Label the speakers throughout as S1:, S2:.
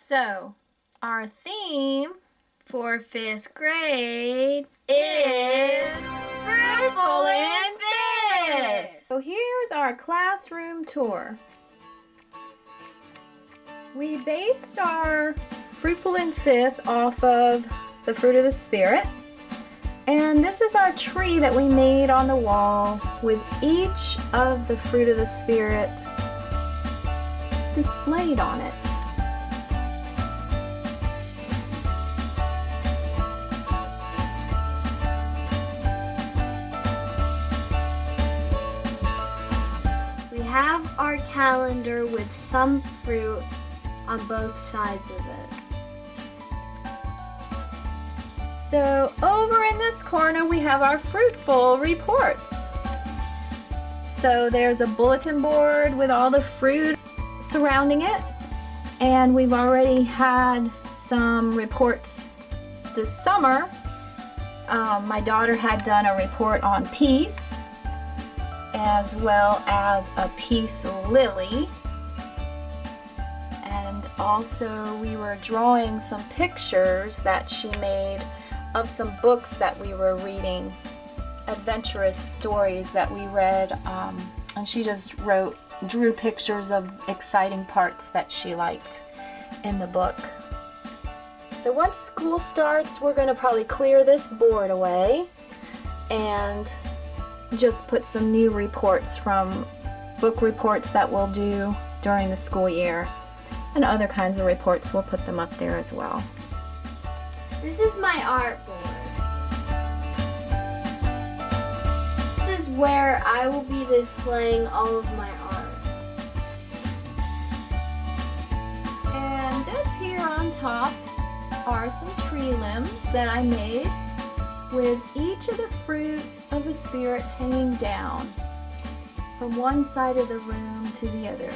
S1: So, our theme
S2: for 5th grade
S1: is
S2: Fruitful and Fit.
S1: So here's our classroom tour. We based our Fruitful and Fifth off of the fruit of the Spirit. And this is our tree that we made on the wall with each of the fruit of the Spirit displayed on it.
S2: We have our calendar with some fruit on both sides of it.
S1: So over in this corner we have our fruitful reports. So there's a bulletin board with all the fruit surrounding it, and we've already had some reports this summer. My daughter had done a report on peace as well as a peace lily, and also we were drawing some pictures that she made of some books that we were reading, adventurous stories that we read, and she just drew pictures of exciting parts that she liked in the book. So once school starts, we're going to probably clear this board away and just put some new reports from book reports that we'll do during the school year, and other kinds of reports. We'll put them up there as well.
S2: This is my art board. This is where I will be displaying all of my art.
S1: And this here on top are some tree limbs that I made with each of the fruit of the Spirit hanging down from one side of the room to the other.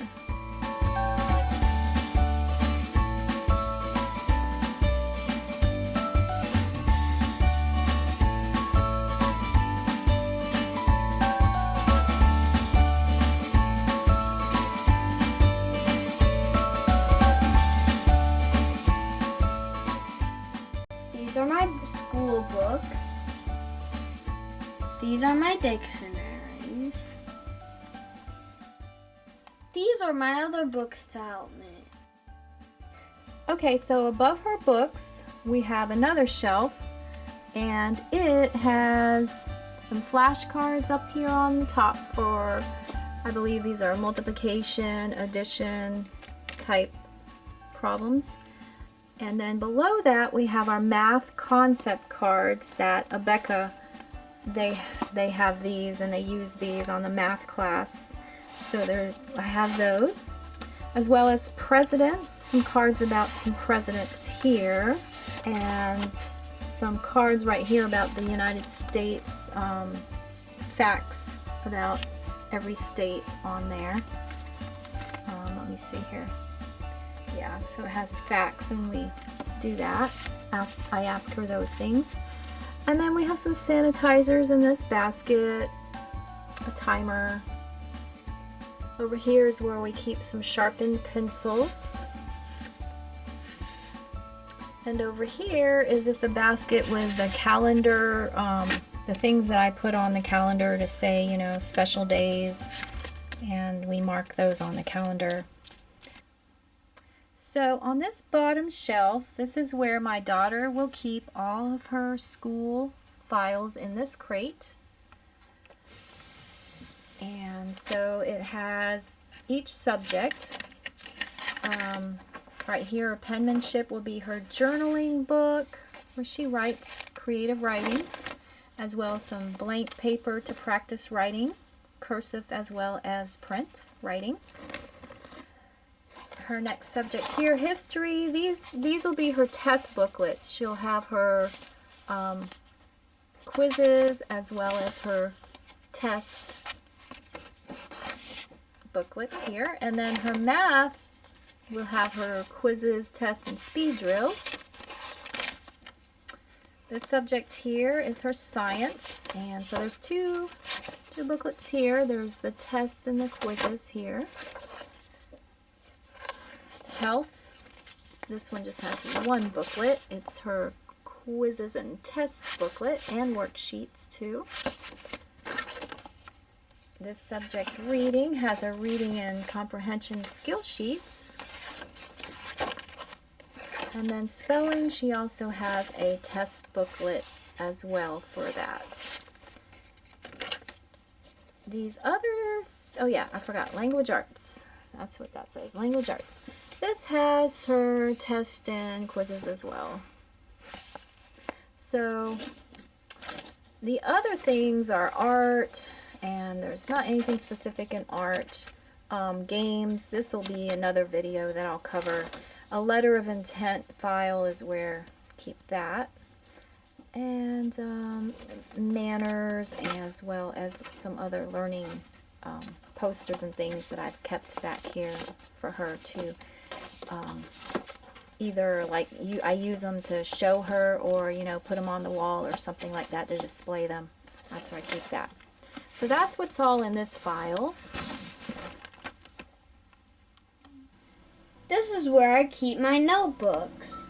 S2: These are my school books. These are my dictionaries. These are my other books to help me.
S1: Okay, so above her books we have another shelf, and it has some flashcards up here on the top for, I believe these are multiplication, addition type problems. And then below that we have our math concept cards that Abeka, they have these and they use these on the math class. So I have those, as well as presidents, some cards about some presidents here, and some cards right here about the United States, facts about every state on there. Let me see here. Yeah, so it has facts and we do that. I ask her those things. And then we have some sanitizers in this basket, a timer. Over here is where we keep some sharpened pencils. And over here is just a basket with the calendar, the things that I put on the calendar to say, special days, and we mark those on the calendar. So on this bottom shelf, this is where my daughter will keep all of her school files in this crate. And so it has each subject. Right here, penmanship will be her journaling book where she writes creative writing, as well as some blank paper to practice writing, cursive as well as print writing. Her next subject here, history. These will be her test booklets. She'll have her quizzes as well as her test booklets here. And then her math will have her quizzes, tests, and speed drills. This subject here is her science, and so there's two booklets here. There's the test and the quizzes here. Health, This one just has one booklet. It's her quizzes and tests booklet and worksheets too. This subject reading has a reading and comprehension skill sheets. And then spelling, she also has a test booklet as well for that. These other, oh yeah, I forgot, language arts. That's what that says, language arts. This has her tests and quizzes as well. So the other things are art, and there's not anything specific in art. Games, this will be another video that I'll cover. A letter of intent file is where I keep that. And manners, as well as some other learning posters and things that I've kept back here for her to either I use them to show her, or put them on the wall or something like that to display them. That's where I keep that. So that's what's all in this file.
S2: This is where I keep my notebooks.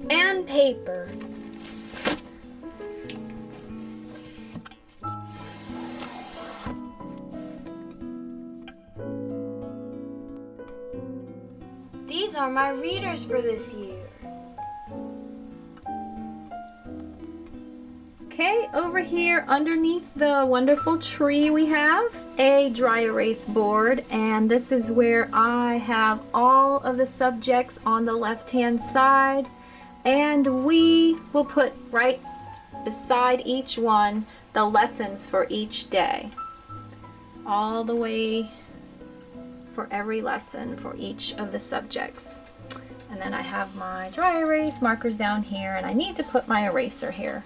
S2: And paper. These are my readers for this year.
S1: Okay, over here underneath the wonderful tree we have a dry erase board, and this is where I have all of the subjects on the left hand side, and we will put right beside each one the lessons for each day, all the way for every lesson for each of the subjects. And then I have my dry erase markers down here, and I need to put my eraser here.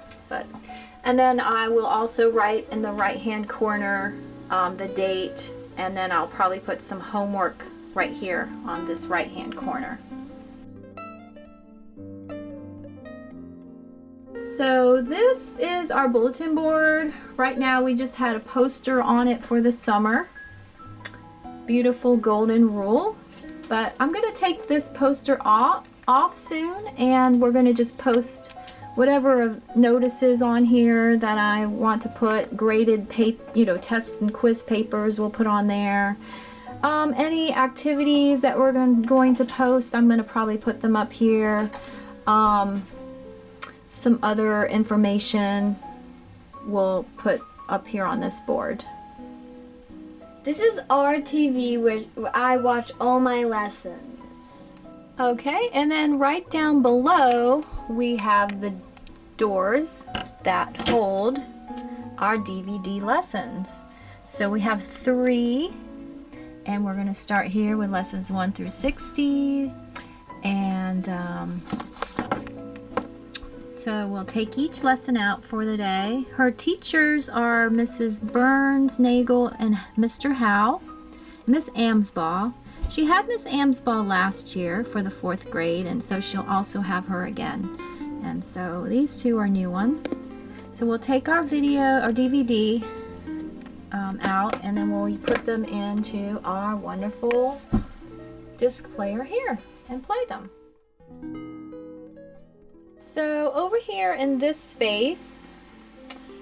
S1: And then I will also write in the right hand corner the date, and then I'll probably put some homework right here on this right hand corner. So this is our bulletin board. Right now we just had a poster on it for the summer. Beautiful golden rule. But I'm going to take this poster off soon, and we're going to just post whatever notices on here that I want to put. Graded test and quiz papers we'll put on there. Any activities that we're going to post, I'm going to probably put them up here. Some other information we'll put up here on this board.
S2: This is our TV where I watch all my lessons.
S1: Okay, and then right down below we have the doors that hold our DVD lessons. So we have 3, and we're going to start here with lessons 1 through 60, and so we'll take each lesson out for the day. Her teachers are Mrs. Burns, Nagel, and Mr. Howe. Miss Amsbaugh. She had Miss Amsbaugh last year for the 4th grade, and so she'll also have her again. And so these 2 are new ones. So we'll take our DVD out, and then we'll put them into our wonderful disc player here and play them. So over here in this space,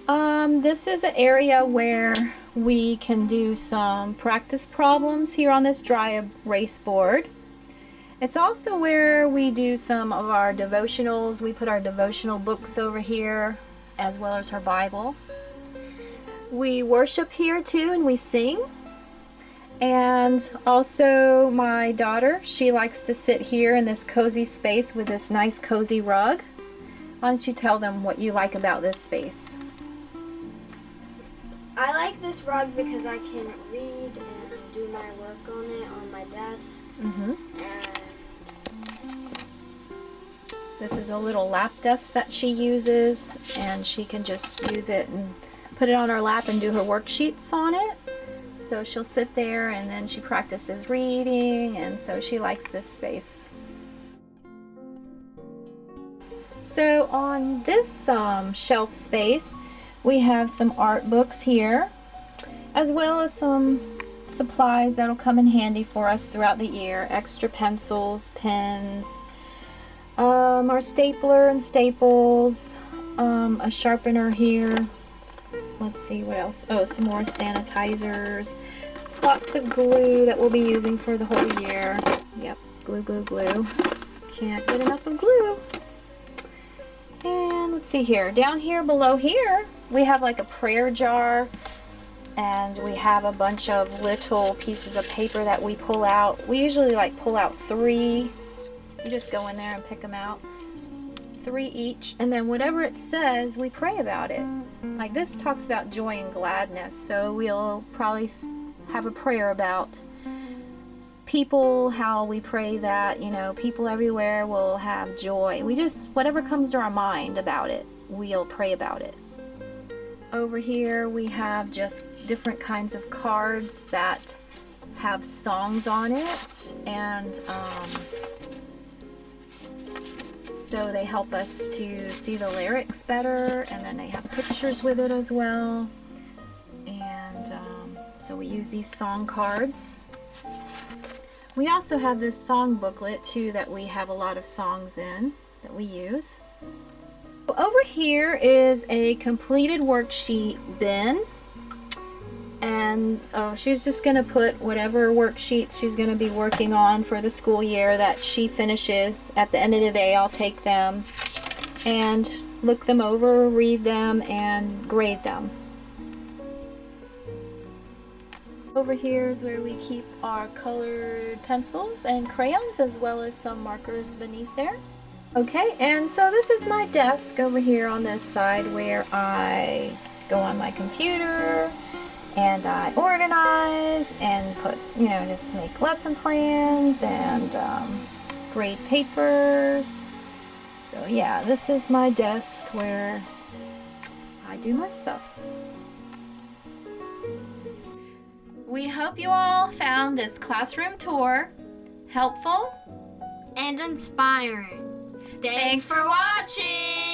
S1: this is an area where we can do some practice problems here on this dry erase board. It's also where we do some of our devotionals. We put our devotional books over here, as well as her Bible. We worship here too, and we sing. And also my daughter, she likes to sit here in this cozy space with this nice cozy rug. Why don't you tell them what you like about this space?
S2: I like this rug because I can read and do my work on it on my desk. And
S1: this is a little lap desk that she uses, and she can just use it and put it on her lap and do her worksheets on it. So she'll sit there, and then she practices reading, and so she likes this space. So on this shelf space, we have some art books here. as well as some supplies that'll come in handy for us throughout the year. Extra pencils, pens, our stapler and staples, a sharpener here. Let's see what else. Oh, some more sanitizers. Lots of glue that we'll be using for the whole year. Yep, glue, glue, glue. Can't get enough of glue. And let's see here. Down here, below here, we have like a prayer jar. And we have a bunch of little pieces of paper that we pull out. We usually like pull out 3. You just go in there and pick them out. 3 each. And then whatever it says, we pray about it. Like this talks about joy and gladness. So we'll probably have a prayer about people, how we pray that, you know, people everywhere will have joy. We just, whatever comes to our mind about it, we'll pray about it. Over here we have just different kinds of cards that have songs on it, and so they help us to see the lyrics better, and then they have pictures with it as well. And so we use these song cards. We also have this song booklet too that we have a lot of songs in that we use. Over here is a completed worksheet bin, and she's just going to put whatever worksheets she's going to be working on for the school year that she finishes. At the end of the day, I'll take them and look them over, read them, and grade them. Over here is where we keep our colored pencils and crayons, as well as some markers beneath there. Okay, and so this is my desk over here on this side where I go on my computer and I organize and put, you know, just make lesson plans and grade papers. So yeah, this is my desk where I do my stuff. We hope you all found this classroom tour helpful
S2: and inspiring. Thanks for watching!